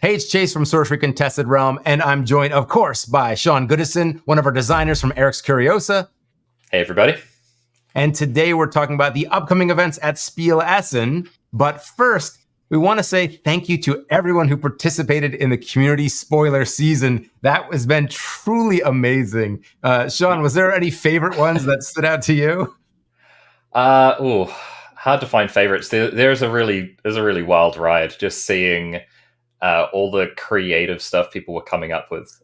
Hey, it's Chase from Sorcery Contested Realm, and I'm joined, of course, by Sean Goodison, one of our designers from Eric's Curiosa. Hey, everybody. And today we're talking about the upcoming events at Spiel Essen. But first, we want to say thank you to everyone who participated in the community spoiler season. That has been truly amazing. Sean, was there any favorite ones that stood out to you? Hard to find favorites. There's a really wild ride. Just seeing all the creative stuff people were coming up with.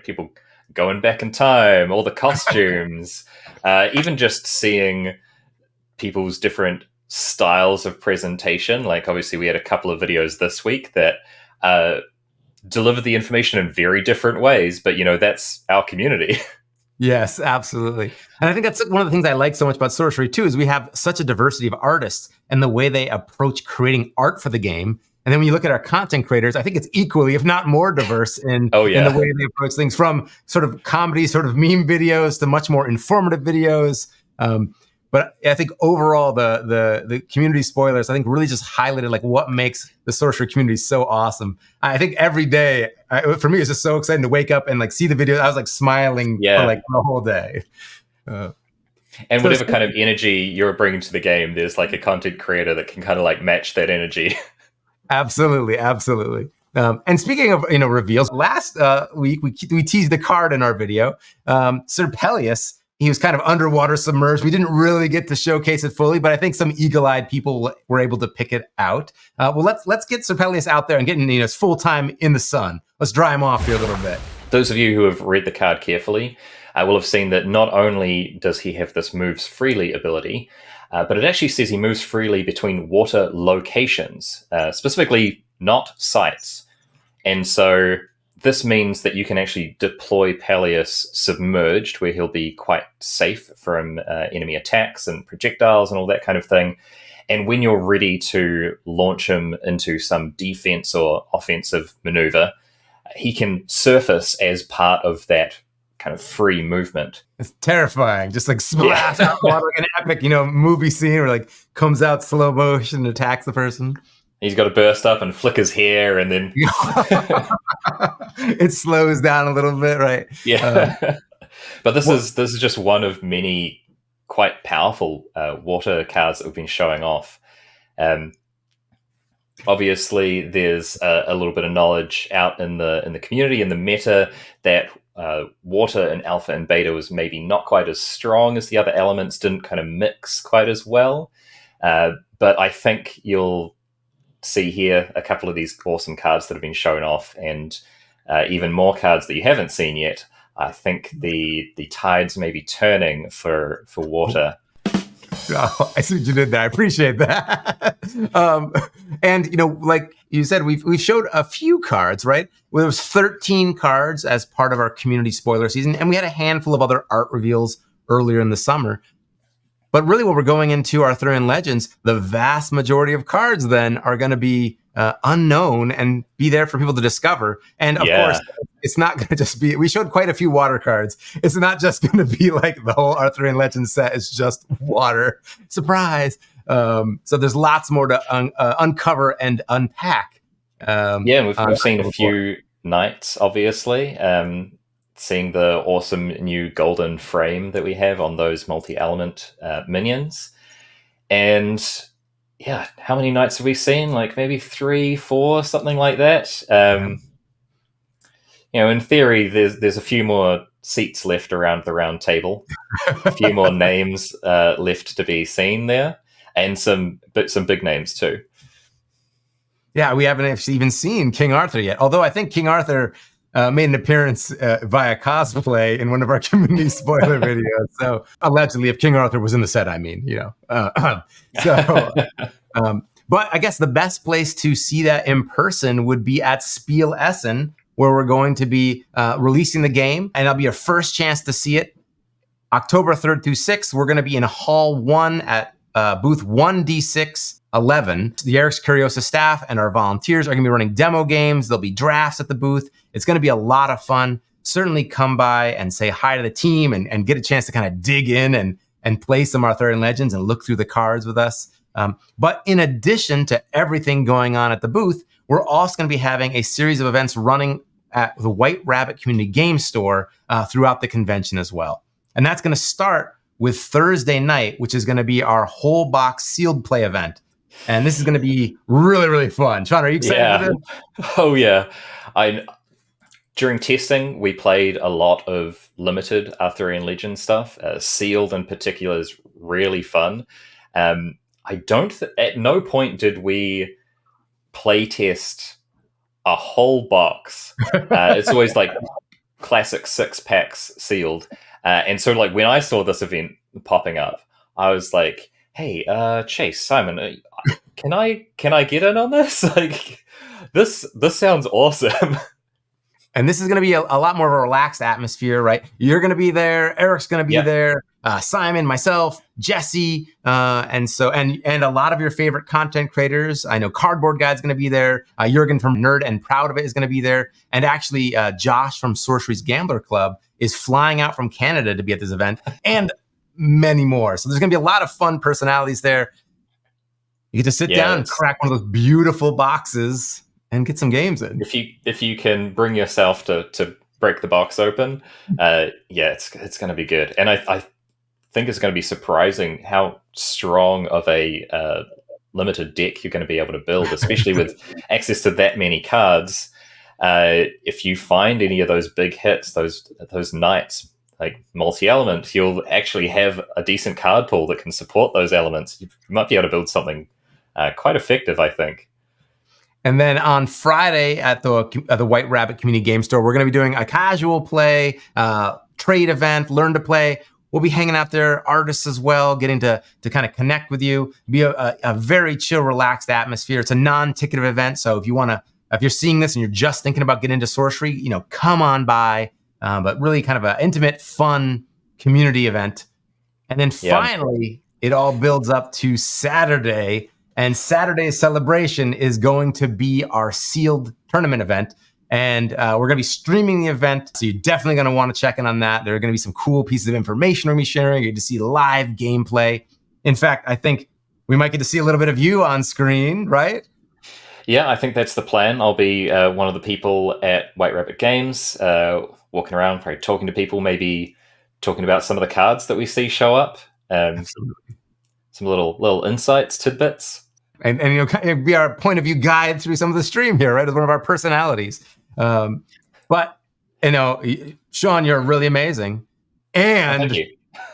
People going back in time, all the costumes, even just seeing people's different styles of presentation. Like, obviously, we had a couple of videos this week that delivered the information in very different ways, but that's our community. Yes, absolutely. And I think that's one of the things I like so much about Sorcery too, is we have such a diversity of artists and the way they approach creating art for the game. And then when you look at our content creators, I think it's equally, if not more diverse in the way they approach things, from sort of comedy, sort of meme videos to much more informative videos. But I think overall, the community spoilers, I think, really just highlighted like what makes the Sorcery community so awesome. I think every day, for me, it's just so exciting to wake up and like see the video. I was like smiling for like the whole day. And whatever kind of energy you're bringing to the game, there's like a content creator that can kind of like match that energy. Absolutely. And speaking of reveals, last week we teased the card in our video. Sir Pelleas, he was kind of underwater submerged. We didn't really get to showcase it fully, but I think some eagle-eyed people were able to pick it out. Well, let's get Sir Pelleas out there and get his full time in the sun. Let's dry him off here a little bit. Those of you who have read the card carefully will have seen that not only does he have this moves freely ability, but it actually says he moves freely between water locations, specifically not sites. And so this means that you can actually deploy Pelleas submerged, where he'll be quite safe from enemy attacks and projectiles and all that kind of thing. And when you're ready to launch him into some defense or offensive maneuver, he can surface as part of that kind of free movement. It's terrifying. Just like splash out water, like an epic, movie scene where like comes out slow motion and attacks the person. He's got to burst up and flick his hair, and then it slows down a little bit, right? Yeah. But this is just one of many quite powerful water cards that we've been showing off. Obviously, there's a little bit of knowledge out in the community, in the meta, that water in alpha and beta was maybe not quite as strong as the other elements, didn't kind of mix quite as well. But I think you'll see here a couple of these awesome cards that have been shown off, and even more cards that you haven't seen yet. I think the tides may be turning for water. Oh, I see what you did there. I appreciate that. And like you said, we've showed a few cards, right? Well, there was 13 cards as part of our community spoiler season, and we had a handful of other art reveals earlier in the summer. But really, when we're going into Arthurian Legends, the vast majority of cards then are going to be unknown and be there for people to discover. And of course, it's not going to just be, we showed quite a few water cards. It's not just going to be like the whole Arthurian Legends set is just water. Surprise. So there's lots more to uncover and unpack. We've seen a few knights, obviously. Seeing the awesome new golden frame that we have on those multi-element minions. And how many knights have we seen? Like maybe 3, 4, something like that. In theory, there's a few more seats left around the round table, a few more names left to be seen there, and some big names too. Yeah, we haven't actually even seen King Arthur yet. Although I think King Arthur made an appearance via cosplay in one of our community spoiler videos. So allegedly, if King Arthur was in the set, but I guess the best place to see that in person would be at Spiel Essen, where we're going to be releasing the game, and that'll be your first chance to see it. October 3rd through 6th, we're going to be in Hall 1 at booth 1D611. The Eric's Curiosa staff and our volunteers are going to be running demo games. There'll be drafts at the booth. It's going to be a lot of fun. Certainly come by and say hi to the team and get a chance to kind of dig in and play some Arthurian Legends and look through the cards with us. But in addition to everything going on at the booth, we're also going to be having a series of events running at the White Rabbit Community Game Store throughout the convention as well. And that's going to start with Thursday night, which is going to be our whole box sealed play event. And this is going to be really, really fun. Sean, are you excited for this? Oh, yeah. During testing, we played a lot of limited Arthurian Legend stuff. Sealed in particular is really fun. At no point did we play test a whole box. It's always like classic 6-packs sealed. And so like when I saw this event popping up, I was like, hey, Chase, Simon, can I get in on this? Like this sounds awesome. And this is going to be a lot more of a relaxed atmosphere, right? You're going to be there. Eric's going to be there. Simon, myself, Jesse, and a lot of your favorite content creators. I know Cardboard Guy's going to be there. Jurgen from Nerd and Proud of It is going to be there. And actually, Josh from Sorcery's Gambler Club is flying out from Canada to be at this event, and many more. So there's going to be a lot of fun personalities there. You get to sit down and crack one of those beautiful boxes and get some games in. If you can bring yourself to break the box open, it's going to be good. And I think it's going to be surprising how strong of a limited deck you're going to be able to build, especially with access to that many cards. If you find any of those big hits, those knights, like multi-element, you'll actually have a decent card pool that can support those elements. You might be able to build something quite effective, I think. And then on Friday at the White Rabbit Community Game Store, we're going to be doing a casual play, trade event, learn to play. We'll be hanging out there, artists as well, getting to kind of connect with you. Be a very chill, relaxed atmosphere. It's a non-ticketed event, so if you're seeing this and you're just thinking about getting into sorcery, come on by. But really, kind of an intimate, fun community event. And then finally, it all builds up to Saturday. And Saturday's celebration is going to be our sealed tournament event. And we're going to be streaming the event. So you're definitely going to want to check in on that. There are going to be some cool pieces of information we're going to be sharing. You're going to see live gameplay. In fact, I think we might get to see a little bit of you on screen, right? Yeah, I think that's the plan. I'll be one of the people at White Rabbit Games, walking around, probably talking to people, maybe talking about some of the cards that we see show up. Absolutely. Some little insights, tidbits. And kind of be our point of view guide through some of the stream here, right? As one of our personalities. But Sean, you're really amazing. And thank you.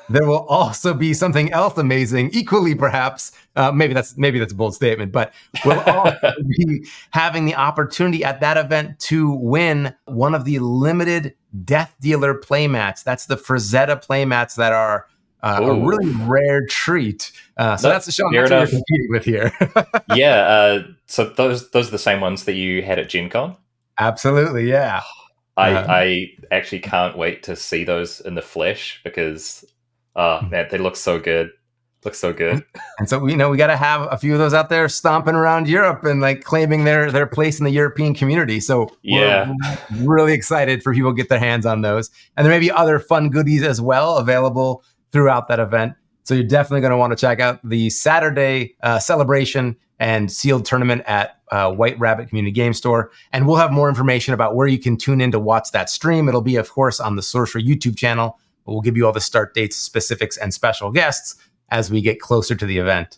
There will also be something else amazing, equally perhaps. Maybe that's a bold statement, but we'll also be having the opportunity at that event to win one of the limited Death Dealer playmats. That's the Frazetta playmats that are a really rare treat. So that's the show I'm actually competing with here. So those are the same ones that you had at Gen Con? Absolutely, yeah. I actually can't wait to see those in the flesh because, man, they look so good. And so, we got to have a few of those out there stomping around Europe and like claiming their place in the European community. So we're really excited for people to get their hands on those. And there may be other fun goodies as well available throughout that event. So you're definitely going to want to check out the Saturday celebration and sealed tournament at White Rabbit Community Game Store. And we'll have more information about where you can tune in to watch that stream. It'll be, of course, on the Sorcery YouTube channel. We'll give you all the start dates, specifics, and special guests as we get closer to the event.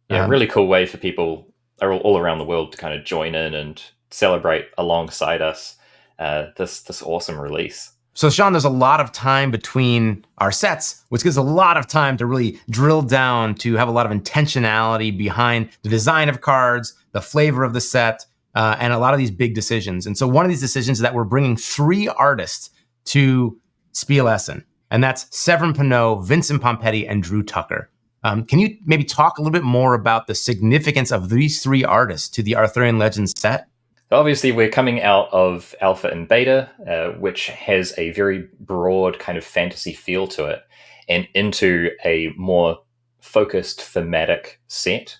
Yeah, really cool way for people all around the world to kind of join in and celebrate alongside us this awesome release. So, Sean, there's a lot of time between our sets, which gives a lot of time to really drill down, to have a lot of intentionality behind the design of cards, the flavor of the set, and a lot of these big decisions. And so one of these decisions is that we're bringing 3 artists to Spiel Essen, and that's Severin Pinot, Vincent Pompetti, and Drew Tucker. Can you maybe talk a little bit more about the significance of these 3 artists to the Arthurian Legends set? Obviously, we're coming out of Alpha and Beta, which has a very broad kind of fantasy feel to it, and into a more focused thematic set.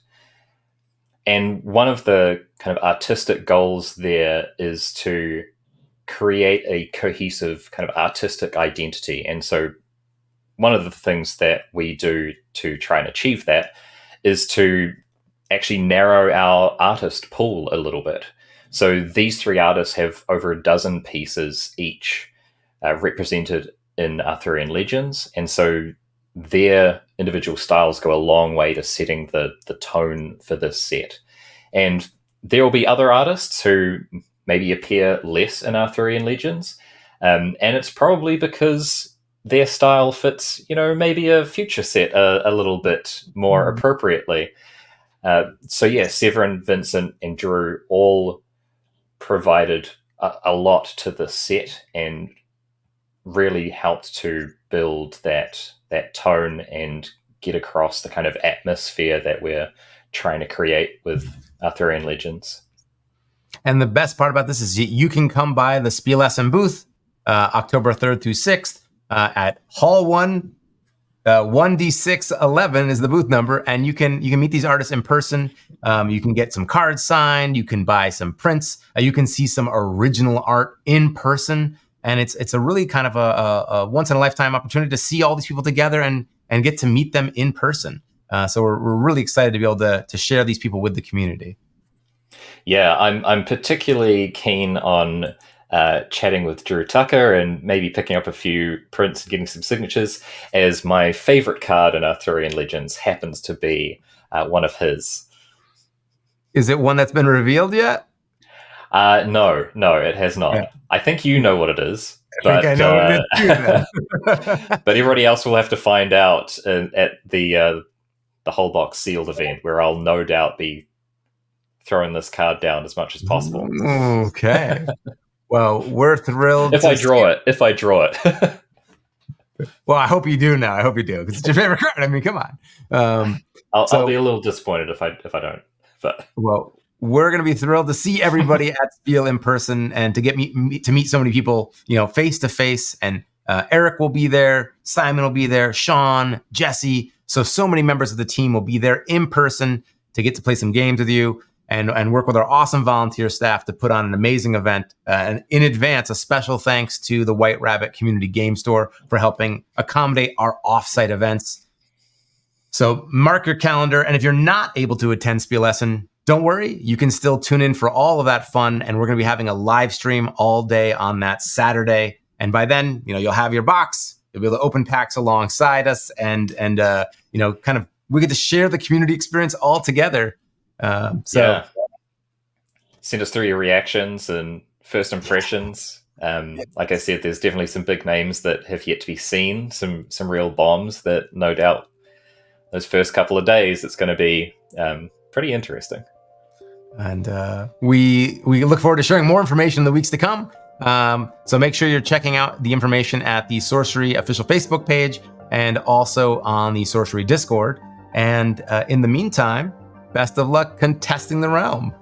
And one of the kind of artistic goals there is to create a cohesive kind of artistic identity. And so one of the things that we do to try and achieve that is to actually narrow our artist pool a little bit. So these three artists have over a dozen pieces each represented in Arthurian legends, and so their individual styles go a long way to setting the tone for this set. And there will be other artists who maybe appear less in Arthurian legends, and it's probably because their style fits, maybe a future set a little bit more appropriately. So yeah, Severin, Vincent, and Drew all provided a lot to the set and really helped to build that tone and get across the kind of atmosphere that we're trying to create with Arthurian legends. And the best part about this is you can come by the Spiel Essen booth October 3rd through 6th at Hall 1. 1D611 is the booth number, and you can meet these artists in person. You can get some cards signed. You can buy some prints. You can see some original art in person, and it's a really kind of a once in a lifetime opportunity to see all these people together and get to meet them in person. So we're really excited to be able to share these people with the community. Yeah, I'm particularly keen on chatting with Drew Tucker and maybe picking up a few prints and getting some signatures, as my favorite card in Arthurian Legends happens to be one of his. Is it one that's been revealed yet? No, it has not. Yeah. I think you know what it is. I think I know what it is too, but everybody else will have to find out at the whole box sealed event, where I'll no doubt be throwing this card down as much as possible. Okay. Well, we're thrilled. If I draw it. Well, I hope you do now. I hope you do, because it's your favorite card. I mean, come on. I'll be a little disappointed if I don't. But well, we're going to be thrilled to see everybody at Spiel in person and to get to meet so many people, face to face. And Eric will be there, Simon will be there, Sean, Jesse. So many members of the team will be there in person to get to play some games with you. And work with our awesome volunteer staff to put on an amazing event. And in advance, a special thanks to the White Rabbit Community Game Store for helping accommodate our offsite events. So mark your calendar. And if you're not able to attend Spiel Essen, don't worry. You can still tune in for all of that fun. And we're going to be having a live stream all day on that Saturday. And by then, you'll have your box. You'll be able to open packs alongside us. And kind of we get to share the community experience all together. Yeah. Send us through your reactions and first impressions. Like I said, there's definitely some big names that have yet to be seen, some real bombs that no doubt those first couple of days it's going to be pretty interesting. And we look forward to sharing more information in the weeks to come. So make sure you're checking out the information at the Sorcery official Facebook page and also on the Sorcery Discord. And in the meantime, best of luck contesting the realm.